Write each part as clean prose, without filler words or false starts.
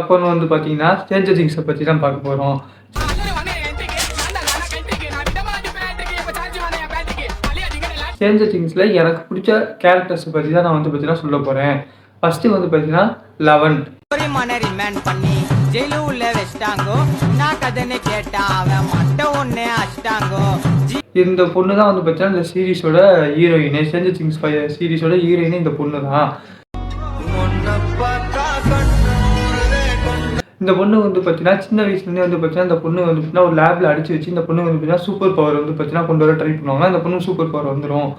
அப்புறம் வந்து பார்த்தீங்கன்னா ஸ்ட்ரேஞ்சர் திங்ஸை பற்றி தான் பார்க்க போகிறோம். ஸ்ட்ரேஞ்சர் திங்ஸில் எனக்கு பிடிச்ச கேரக்டர்ஸை பற்றி தான் நான் வந்து பார்த்தீங்கன்னா சொல்ல போகிறேன். ஃபஸ்ட்டு வந்து பார்த்தீங்கன்னா லெவன். பண்ணி ஜெயிலு உள்ள வெச்சிட்டாங்கோ நான் கதனை கேட்டா அவன் மட்ட ஒண்ணே அஷ்டாங்கோ. இந்த பொண்ணு தான் வந்து பார்த்தீங்கன்னா இந்த சீரீஸோட ஹீரோயின். ஸ்ட்ரேஞ்சர் திங்ஸ் சீரீஸோட ஹீரோயினே இந்த பொண்ணு தான். இந்த பொண்ணு வந்து பார்த்தீங்கன்னா சின்ன வயசுலேருந்தே வந்து பார்த்தீங்கன்னா இந்த பொண்ணு வந்து பார்த்தீங்கன்னா ஒரு லேபில் அடிச்சு வச்சு இந்த பொண்ணு வந்து பார்த்தீங்கன்னா சூப்பர் பவர் வந்து பார்த்தீங்கன்னா கொண்டு வர ட்ரை பண்ணுவாங்க. அந்த பொண்ணு சூப்பர் பவர் வந்துடும்.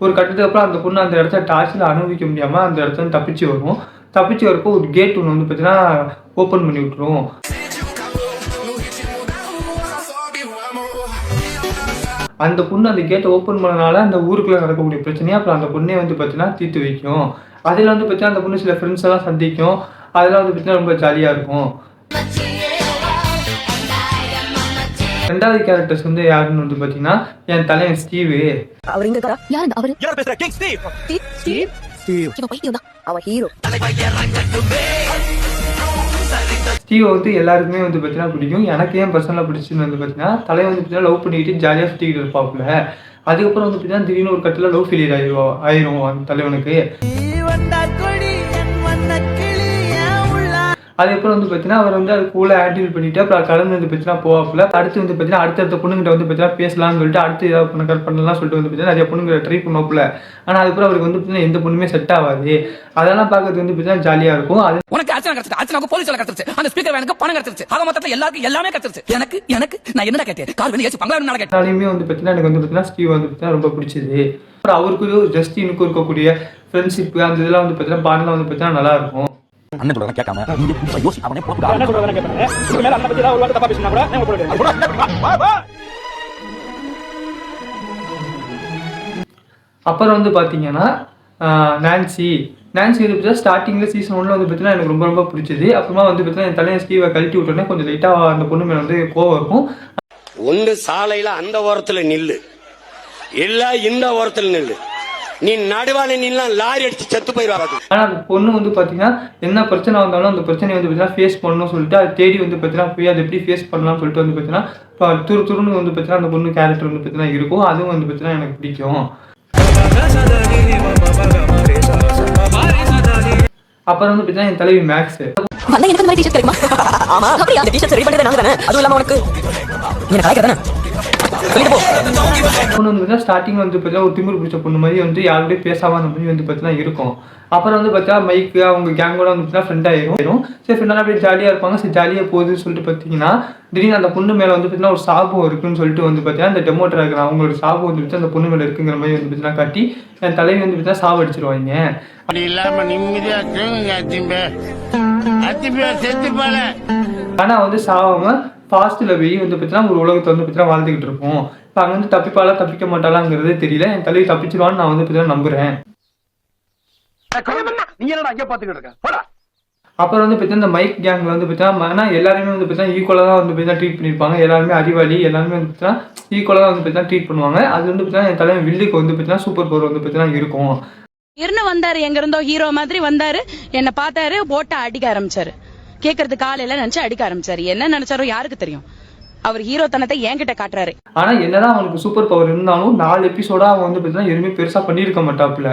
ஒரு கட்டத்துக்கு அப்புறம் அந்த பொண்ணு அந்த இடத்த டார்ச்சில் அனுபவிக்க முடியாமல் அந்த இடத்துல தப்பிச்சு வரும். தப்பிச்சு வரப்போ ஒரு கேட் ஒன்று வந்து பார்த்தீங்கன்னா ஓப்பன் பண்ணி விட்டுரும். அந்த பொண்ணு அந்த கேட்டை ஓப்பன் பண்ணனால அந்த ஊருக்குள்ளே நடக்கக்கூடிய பிரச்சனையை அப்புறம் அந்த பொண்ணே வந்து பார்த்தீங்கன்னா தீர்த்து வைக்கும். அதில் வந்து பார்த்தீங்கன்னா அந்த பொண்ணு சில ஃப்ரெண்ட்ஸ் எல்லாம் சந்திக்கும். அதெல்லாம் வந்து பார்த்தீங்கன்னா ரொம்ப ஜாலியாக இருக்கும். ரெண்டாவது கேரக்டர்ஸ் வந்து யாருன்னு வந்து பார்த்தீங்கன்னா என் தலைவன் ஸ்டீவு. அவர் இங்க இருக்கா? யார் அவர்? யார் பேசுற? King Steve. ஸ்டீவ். ஸ்டீவ். இவன் பைத்தியம் தான். அவன் ஹீரோ. ஸ்டீவ் வந்து எல்லாருக்குமே வந்து பார்த்தீங்கன்னா பிடிக்கும். எனக்கு ஏன் பர்சனலாக பிடிச்சுன்னு வந்து பார்த்தீங்கன்னா தலைவன் வந்து பார்த்தீங்கன்னா லவ் பண்ணிக்கிட்டு ஜாலியாக சுற்றிக்கிட்டு இருப்பாப்புல. அதுக்கப்புறம் வந்து பார்த்தீங்கன்னா திடீர்னு ஒரு கட்டத்தில் லவ் ஃபெயிலியர் ஆயிரும் அந்த தலைவனுக்கு. அதுக்கப்புறம் வந்து பார்த்தீங்கன்னா அவர் வந்து அது கூலாக ஹேண்டில் பண்ணிவிட்டு அப்புறம் கடந்து வந்து பார்த்தீங்கன்னா போவாப்புல. அடுத்து வந்து பார்த்தீங்கன்னா அடுத்தடுத்த பொண்ணுங்கிட்ட வந்து பார்த்தீங்கன்னா பேசலாம்னு சொல்லிட்டு அடுத்து ஏதாவது பொண்ணு பண்ணலாம் சொல்லிட்டு வந்து பார்த்தீங்கன்னா நிறைய பொண்ணுங்களை ட்ரை பண்ணுவாப்புல. ஆனால் அதுக்கப்புறம் அவருக்கு வந்து பார்த்தீங்கன்னா எந்த பொண்ணுமே செட் ஆகாது. அதெல்லாம் பார்க்கறது வந்து பார்த்தீங்கன்னா ஜாலியாக இருக்கும். அது உனக்கு அர்ச்சனை கிடைச்சிச்சு, அர்ச்சனாக்கு போலீஸ் வேலை கிடைச்சிச்சு, அந்த ஸ்பீக்கர் எனக்கு பணம் கிடைச்சிச்சு, ஆக மொத்தத்தில் எல்லாருக்கும் எல்லாமே கிடைச்சிச்சு. எனக்கு நான் என்ன கேட்டேன்? கார் வந்து ஏசி பங்களா நாளை கேட்டேன். வந்து பார்த்தீங்கன்னா எனக்கு வந்து பார்த்தீங்கன்னா ஸ்டீவ் வந்து பார்த்தீங்கன்னா ரொம்ப பிடிச்சது. அப்புறம் அவருக்கு ஜஸ்டினுக்கு இருக்கக்கூடிய ஃப்ரெண்ட்ஷிப் அந்த இதெல்லாம் வந்து பார்த்தீங்கன்னா பாடலாம் வந்து பார்த்தீங்கன்னா நல்லா இருக்கும். அண்ணன் சொல்றத கேட்காம நீங்க புதுசா யோசி அவனே போடா. அண்ணன் சொல்றத கேட்காம இதுக்கு மேல அண்ணன் பத்தி ஏதாவது ஒரு வார்த்தை தப்பா பேசினா கூட நான் போடுறேன். அப்புறம் வந்து பார்த்தீங்கன்னா நான்சி வந்து ஸ்டார்டிங்கில் சீசன் 1 வந்து பார்த்தீங்கன்னா எனக்கு ரொம்ப ரொம்ப பிடிச்சது. அப்புறமா வந்து பார்த்தீங்கன்னா என் தலையை ஸ்டீவை கழட்டி விட்டோன்னே கொஞ்சம் லைட்டாக அந்த பொண்ணு மேலே வந்து கோவம் இருக்கும். ஒன்று சாலையில் அந்த ஓரத்தில் நில்லு, இல்லை இந்த ஓரத்தில் நில்லு, நீ நடுவான நீலாம் லாரி அடிச்சு செத்து போயிடுவாங்க. ஆனால் அந்த பொண்ணு வந்து பார்த்தீங்கன்னா என்ன பிரச்சனை வந்தாலும் அந்த பிரச்சனையை வந்து பார்த்தீங்கன்னா ஃபேஸ் பண்ணணும்னு சொல்லிட்டு அதை தேடி வந்து பார்த்தீங்கன்னா போய் அதை எப்படி ஃபேஸ் பண்ணலாம்னு சொல்லிட்டு வந்து பார்த்தீங்கன்னா துருன்னு வந்து பார்த்தீங்கன்னா அந்த பொண்ணு கேரக்டர் வந்து பார்த்தீங்கன்னா இருக்கும். அதுவும் வந்து பார்த்தீங்கன்னா எனக்கு பிடிக்கும். அப்புறம் வந்து பார்த்தீங்கன்னா என் தலைவி மேக்ஸ். பொண்ணு வந்து பார்த்தீங்கன்னா ஸ்டார்டிங் வந்து பார்த்தீங்கன்னா ஒரு திமிரு பிடிச்ச பொண்ணு மாதிரி வந்து யாருடைய பேசாம அந்த மாதிரி வந்து பார்த்தீங்கன்னா இருக்கும். அப்புறம் வந்து பார்த்தீங்கன்னா மைக்கு அவங்க கேங்கோட வந்து பார்த்தீங்கன்னா ஃப்ரெண்ட் ஆயிரும். சரி ஃப்ரெண்டாக அப்படியே ஜாலியாக இருப்பாங்க. சரி ஜாலியாக போகுதுன்னு சொல்லிட்டு பார்த்தீங்கன்னா திடீர்னு அந்த பொண்ணு மேலே வந்து பார்த்தீங்கன்னா ஒரு சாபம் இருக்குன்னு சொல்லிட்டு வந்து பார்த்தீங்கன்னா அந்த டெமோட்டர் இருக்கிற அவங்களோட சாபம் வந்து பார்த்தீங்கன்னா அந்த பொண்ணு மேலே இருக்குங்கிற மாதிரி வந்து பார்த்தீங்கன்னா காட்டி என் தலைவி வந்து பார்த்தீங்கன்னா சாபம் அடிச்சிருவாங்க. அப்படி இல்லாம நிம்மதியா ஆனால் வந்து சாவாம ஃபாஸ்ட்டில் போய் வந்து பார்த்தீங்கன்னா ஒரு உலகத்தை வந்து பார்த்தீங்கன்னா வாழ்ந்துக்கிட்டு இருப்போம். இப்போ அங்கே வந்து தப்பிக்க மாட்டாளாங்கிறதே தெரியல. என் தலைவி தப்பிச்சிருவான்னு நான் வந்து பார்த்தீங்கன்னா நம்புறேன். அப்புறம் வந்து பார்த்தீங்கன்னா இந்த மைக் கேங்கில் வந்து பார்த்தீங்கன்னா எல்லாருமே வந்து பார்த்தீங்கன்னா ஈக்குவலாக தான் வந்து பார்த்தீங்கன்னா ட்ரீட் பண்ணியிருப்பாங்க. எல்லாருமே அறிவாளி, எல்லாருமே வந்து பார்த்தீங்கன்னா ஈக்குவலாக தான் வந்து பார்த்தீங்கன்னா ட்ரீட் பண்ணுவாங்க. அது வந்து பார்த்தீங்கன்னா என் தலைவன் வில்லுக்கு வந்து பார்த்தீங்கன்னா சூப்பர் பவர் வந்து பார்த்தீங்கன்னா இருக்கும். வந்தாரு, எங்க இருந்தோ ஹீரோ மாதிரி வந்தாரு, என்ன பார்த்தாரு, போட்டா அடிக்க ஆரம்பிச்சாரு. கேட்கறது காலையில நினைச்சு அடிக்க ஆரம்பிச்சாரு. என்ன நினைச்சாரோ யாருக்கு தெரியும். அவர் ஹீரோ தனத்தை என்கிட்ட காட்டுறாரு. ஆனா என்னதான் அவனுக்கு சூப்பர் பவர் இருந்தாலும் 4 எபிசோடா அவன் வந்து பார்த்தீங்கன்னா எதுவுமே பெருசா பண்ணியிருக்க மாட்டாப்புல.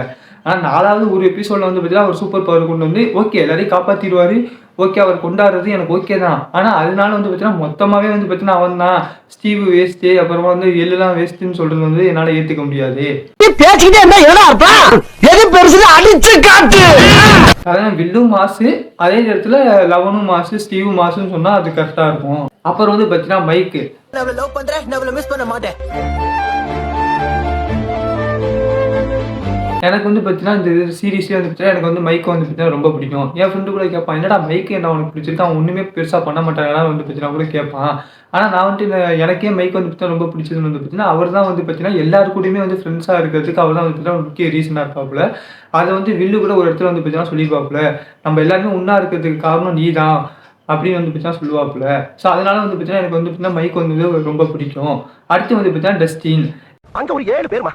ஆனா 4வது ஒரு எபிசோட்ல வந்து பார்த்தீங்கன்னா அவர் சூப்பர் பவர் கொண்டு வந்து ஓகே எல்லாரையும் காப்பாத்திடுவாரு. ஓகே அவர் கொண்டாடுறது எனக்கு ஓகே தான். ஆனா அதனால வந்து பார்த்தீங்கன்னா மொத்தமாவே வந்து பார்த்தீங்கன்னா அவன் தான் ஸ்டீவ் வேஸ்ட், அப்புறமா வந்து எல்லாம் வேஸ்ட்னு சொல்றது வந்து என்னால ஏத்துக்க முடியாது. அதான் வில்லும் மாசு, அதே நேரத்துல லவனும் மாசு, ஸ்டீவும் மாசுன்னு சொன்னா அது கரெக்டா இருக்கும். அப்புறம் வந்து பார்த்தீங்கன்னா மைக்கு. எனக்கு வந்து பார்த்தீங்கன்னா இந்த சீரீஸே வந்து பார்த்தீங்கன்னா எனக்கு வந்து மைக்கு வந்து பார்த்தீங்கன்னா ரொம்ப பிடிக்கும். என் ஃப்ரெண்டு கூட கேட்பான், என்னடா மைக்கு என்ன அவனுக்கு பிடிச்சிருக்கு, அவன் ஒன்றுமே பெருசாக பண்ண மாட்டாங்கன்னா வந்து பார்த்தீங்கன்னா கூட கேட்பான். ஆனால் நான் வந்துட்டு எனக்கே மைக் வந்து பார்த்தீங்கன்னா ரொம்ப பிடிச்சதுன்னு வந்து பார்த்தீங்கன்னா அவர் தான் வந்து பார்த்தீங்கன்னா எல்லாரு கூடயுமே வந்து ஃப்ரெண்ட்ஸாக இருக்கிறதுக்கு அவர் தான் வந்து பார்த்தீங்கன்னா முக்கிய ரீசனாக இருப்பாப்புல. அதை வந்து வில்லு கூட ஒரு இடத்துல வந்து பார்த்தீங்கன்னா சொல்லியிருப்பாப்புல, நம்ம எல்லாருமே ஒன்றா இருக்கிறதுக்கு காரணம் நீ தான் அப்படின்னு வந்து பார்த்தீங்கன்னா சொல்லுவாப்புல. ஸோ அதனால வந்து பார்த்தீங்கன்னா எனக்கு வந்து பார்த்தீங்கன்னா மைக் வந்து ரொம்ப பிடிக்கும். அடுத்து வந்து பார்த்தீங்கன்னா டஸ்டின். அங்க ஒரு 7 பேர்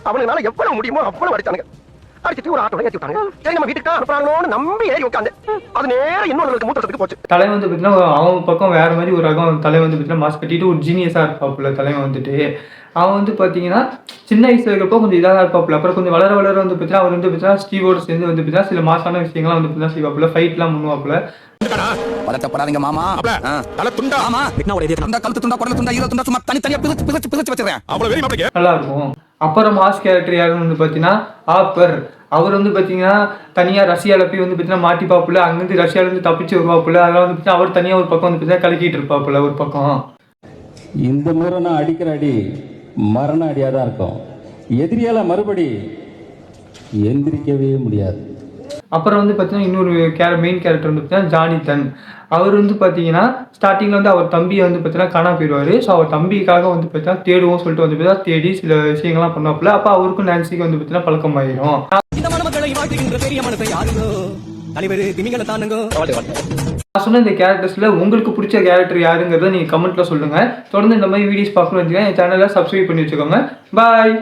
அவனால எவ்வளவு முடியுமோ அவ்வளவு அடிச்சானுங்க. அடிச்சிட்டு ஒரு ஆட்டோல ஏத்தி விட்டாங்க. சரி நம்ம வீட்டுக்கு அனுப்புறாங்களோன்னு நம்பி ஏறி உட்காந்து அது நேரா இன்னொரு மூத்தத்துக்கு போச்சு. தலைவன் வந்து பார்த்தீங்கன்னா அவன் பக்கம் வேற மாதிரி ஒரு ரகம். தலைவன் வந்து பார்த்தீங்கன்னா மாஸ்க் கட்டிட்டு ஒரு ஜீனியஸாக இருப்பாப்புல தலைவன் வந்துட்டு. அவன் வந்து பார்த்தீங்கன்னா சின்ன வயசுல இருக்கப்போ கொஞ்சம் இதாக இருப்பாப்புல. அப்புறம் கொஞ்சம் வளர வளர வந்து பார்த்தீங்கன்னா அவர் வந்து பார்த்தீங்கன்னா ஸ்டீவோடு சேர்ந்து வந்து பார்த்தீங்கன்னா சில மாசான விஷயங்கள்லாம் வந்து பார்த்தீங்கன்னா செய்வாப்புல. ஃபைட்லாம் பண்ணுவாப்புல. பதட்டப்படாதீங்க மாமா. தல துண்டா ஆமா அந்த கழுத்து துண்டா குடல் துண்டா ஈரோ துண்டா சும்மா தனித்தனியா பிரிச்சு வச்சிருக்கேன். அவ்வளவு வெறி மாப்பிளைக்கு. நல்லா இருக்கும். அப்புறம் மாஸ் கேரக்டர் யாருன்னு வந்து பார்த்தீங்கன்னா ஆப்பர். அவர் வந்து பார்த்தீங்கன்னா தனியாக ரஷ்யாவில் போய் வந்து பார்த்தீங்கன்னா மாட்டிப்பாப்புல. அங்கேருந்து ரஷ்யாவிலேருந்து தப்பிச்சு வருவாப்புல. அதெல்லாம் வந்து பார்த்தீங்கன்னா அவர் தனியாக ஒரு பக்கம் வந்து பார்த்தீங்கன்னா கலக்கிட்டு இருப்பாப்புல ஒரு பக்கம். இந்த முறை நான் அடிக்கிற அடி மரண அடியாக தான் இருக்கும். எதிரியால மறுபடி எந்திரிக்கவே முடியாது. அப்புறம் வந்து பார்த்தீங்கன்னா இன்னொரு மெயின் கேரக்டர் வந்து பார்த்தீங்கன்னா ஜானித்தன். அவர் வந்து பார்த்தீங்கன்னா ஸ்டார்டிங்கில் வந்து அவர் தம்பியை வந்து பார்த்தீங்கன்னா காணாம போயிடுவார். ஸோ அவர் தம்பிக்காக வந்து பார்த்தீங்கன்னா தேடுவோம் சொல்லிட்டு வந்து பார்த்தீங்கன்னா தேடி சில விஷயங்கள்லாம் பண்ணுவாப்புல. அப்போ அவருக்கும் நான்சிக்கு வந்து பார்த்தீங்கன்னா பழக்கமாயிடும். இந்த மணமக்களை வாழ்த்துகின்ற பெரிய மனசை யாருங்கோ தலைவர் திமிங்கல தானுங்கோ. நான் சொன்ன இந்த கேரக்டர்ஸில் உங்களுக்கு பிடிச்ச கேரக்டர் யாருங்கிறத நீங்கள் கமெண்ட்டில் சொல்லுங்கள். தொடர்ந்து இந்த மாதிரி வீடியோஸ் பார்க்கணும் வச்சுக்கோங்க. என் சேனலை சப்ஸ்கிரைப் பண்ணி வச்சுக்கோங்க. பாய்.